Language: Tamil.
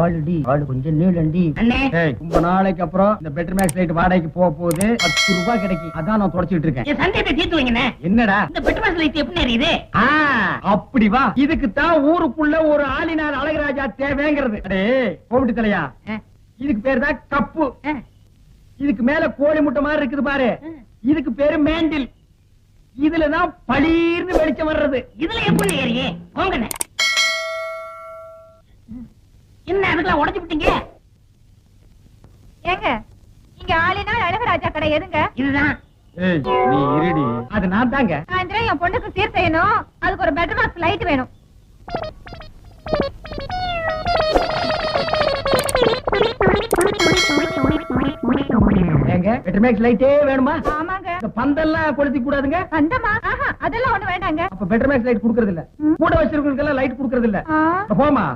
ஆல்ரெடி ஆளு கொஞ்சம் நீளண்டி. ரொம்ப நாளைக்கு அப்புறம் இந்த பெட்டர் மேக்ஸ் லைட் வாடகைக்கு போக போகுது. 10 ரூபாய் கிடைக்கும். அதான் நான் தொடச்சிட்டு இருக்கேன். சந்தேகத்தை தீர்த்து வைங்க. என்னடா இந்த பெட்டர் மேக்ஸ் லைட் எப்படி எரியுது? அப்படி வா. இதுக்கு தான் ஊருக்குள்ள ஒரு ஆளினார் அழகராஜா தேவைங்கிறது. அடே கோவிட்டு தலையா, இதுக்கு பேரு தான் கப்பு. இதுக்கு மேல கோழி முட்டை மாதிரி இருக்குது பாரு, இதுக்கு பேரு மேண்டில். இதுலதான் பளீர்னு வெளிச்சம் வர்றது. இதுல எப்படி ஏறியே போங்கண்ணே. என்ன அதுக்கெல்லாம் உடைச்சு விட்டீங்க? ஏங்க இங்க ஆளினால் அழகராஜா கடை எதுங்க? இதுதான். நீ இருடி, அது நான் தாங்க. சாயந்தரம் என் பொண்ணுக்கு சீர் செய்யணும், அதுக்கு ஒரு பெட்டர் பாக்ஸ் லைட் வேணும். ஏங்க பெட்டர் மேக்ஸ் லைட்டே வேணுமா? ஆமாங்க. இந்த பந்தெல்லாம் கொளுத்தி கூடாதுங்க. பந்தமா? அதெல்லாம் ஒண்ணு வேண்டாங்க. அப்ப பெட்டர் மேக்ஸ் லைட் குடுக்கறது இல்ல. கூட வச்சிருக்கவங்களுக்கு எல்லாம் லைட் குடுக்கறது இல்ல. போமா.